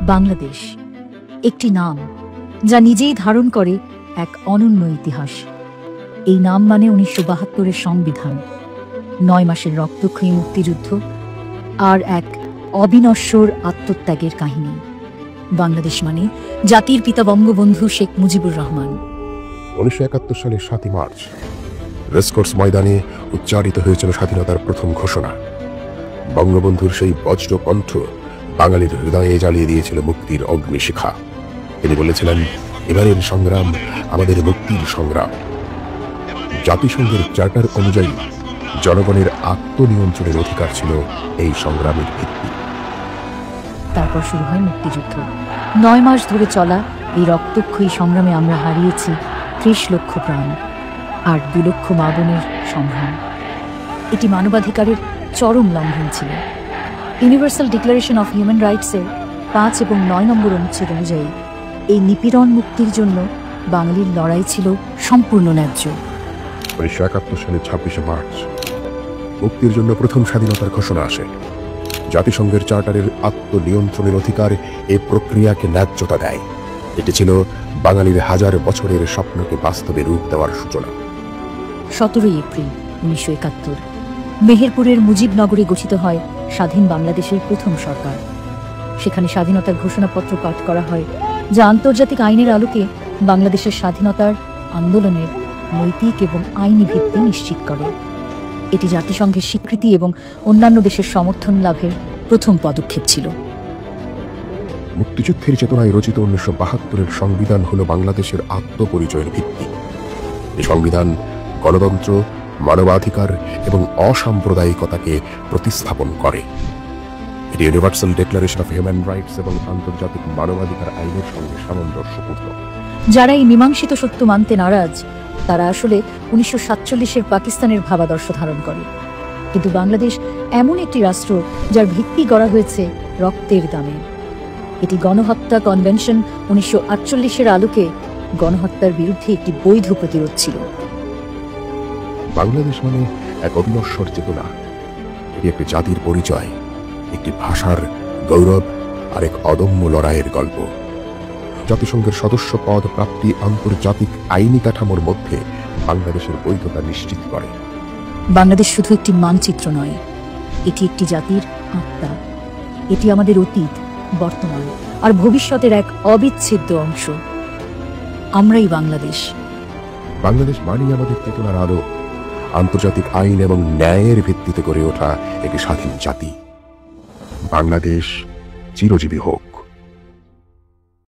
বাংলাদেশ একটি নাম যা নিজেই ধারণ করে এক অনন্য ইতিহাস। এই নাম মানে ১৯৭২-এর সংবিধান, ৯ মাসের রক্তক্ষয়ী মুক্তিযুদ্ধ আর এক অবিনশ্বর আত্মত্যাগের কাহিনী। বাংলাদেশ মানে জাতির পিতা বঙ্গবন্ধু শেখ মুজিবুর রহমান। ১৯৭১ সালের ৭ই মার্চ রেসকোর্স ময়দানে উচ্চারিত হয়েছিল স্বাধীনতার প্রথম ঘোষণা। বঙ্গবন্ধুর সেই বজ্র কণ্ঠ বাঙালির হৃদয়ে জ্বালিয়ে দিয়েছিল মুক্তির অগ্নিশিখা। তিনি বলেছিলেন, এবারের সংগ্রাম আমাদের মুক্তির সংগ্রাম। জাতিসংঘের চার্টার অনুযায়ী জনগণের আত্মনিয়ন্ত্রণের অধিকার ছিল এই সংগ্রামের ভিত্তি। তারপর শুরু হয় মুক্তিযুদ্ধ। ৯ মাস ধরে চলা এই রক্তক্ষয়ী সংগ্রামে আমরা হারিয়েছি ৩০ লক্ষ প্রাণ আর ২ লক্ষ মা বোনের সম্ভ্রম। এটি মানবাধিকারের চরম লঙ্ঘন ছিল। ইউনিভার্সাল ডিক্লারেশন অফ হিউম্যান রাইটসের ৫ এবং ৯ নম্বর অনুচ্ছেদ অনুযায়ী এই নিপীড়ন মুক্তির জন্য বাঙালির লড়াই ছিল সম্পূর্ণ ন্যায্য। ১৯৭১ সালের ২৬শে মার্চ মুক্তির জন্য প্রথম স্বাধীনতার ঘোষণা আসে। জাতিসংঘের চার্টারের আত্মনিয়ন্ত্রণের অধিকার এই প্রক্রিয়াকে ন্যায্যতা দেয়। এটি ছিল বাঙালির হাজার বছরের স্বপ্নকে বাস্তবে রূপ দেওয়ার সূচনা। ১৭ এপ্রিল ১৯৭১ মেহেরপুরের মুজিবনগরে গঠিত হয় স্বাধীন বাংলাদেশের প্রথম সরকার। সেখানে স্বাধীনতার ঘোষণাপত্র পাঠ করা হয়, যা আন্তর্জাতিক আইনের আলোকে বাংলাদেশের স্বাধীনতার আন্দোলনের নৈতিক এবং আইনি ভিত্তি নিশ্চিত করে। এটি জাতিসংঘের স্বীকৃতি এবং অন্যান্য দেশের সমর্থন লাভের প্রথম পদক্ষেপ ছিল। মুক্তিযুদ্ধের চেতনায় রচিত ১৯৭২-এর সংবিধান হল বাংলাদেশের আত্মপরিচয়ের ভিত্তি। এই সংবিধান গণতন্ত্র, মানবাধিকার এবং অসাম্প্রদায়িকতাকে প্রতিস্থাপন করে। এটি universal declaration of human rights এবং আন্তর্জাতিক মানবাধিকার আইনের সঙ্গে সামঞ্জস্যপূর্ণ। যারা এই মীমাংসিত সত্য মানতে নারাজ, তারা আসলে ১৯৪৭-এর পাকিস্তানের ভাবাদর্শ ধারণ করে। কিন্তু বাংলাদেশ এমন একটি রাষ্ট্র যার ভিত্তি গড়া হয়েছে রক্তের দামে। এটি গণহত্যা কনভেনশন ১৯৪৮-এর আলোকে গণহত্যার বিরুদ্ধে একটি বৈধ প্রতিরোধ ছিল। বাংলাদেশ মানে এক অবিনশ্বর চেতনা। এটি একটি জাতির পরিচয়, একটি ভাষার গৌরব আর এক অদম্য লড়াইয়ের গল্প। জাতিসংঘের সদস্য পদ প্রাপ্তি আন্তর্জাতিক আইনি কাঠামোর মধ্যে বাংলাদেশের বৈধতা নিশ্চিত করে। বাংলাদেশ শুধু একটি মানচিত্র নয়, এটি একটি জাতির আত্মা। এটি আমাদের অতীত, বর্তমান আর ভবিষ্যতের এক অবিচ্ছেদ্য অংশ। আমরাই বাংলাদেশ। বাংলাদেশ মানেই আমাদের চেতনার আলো, আন্তর্জাতিক আইন এবং ন্যায়ের ভিত্তিতে গড়ে ওঠা একটি স্বাধীন জাতি। বাংলাদেশ চিরজীবী হোক।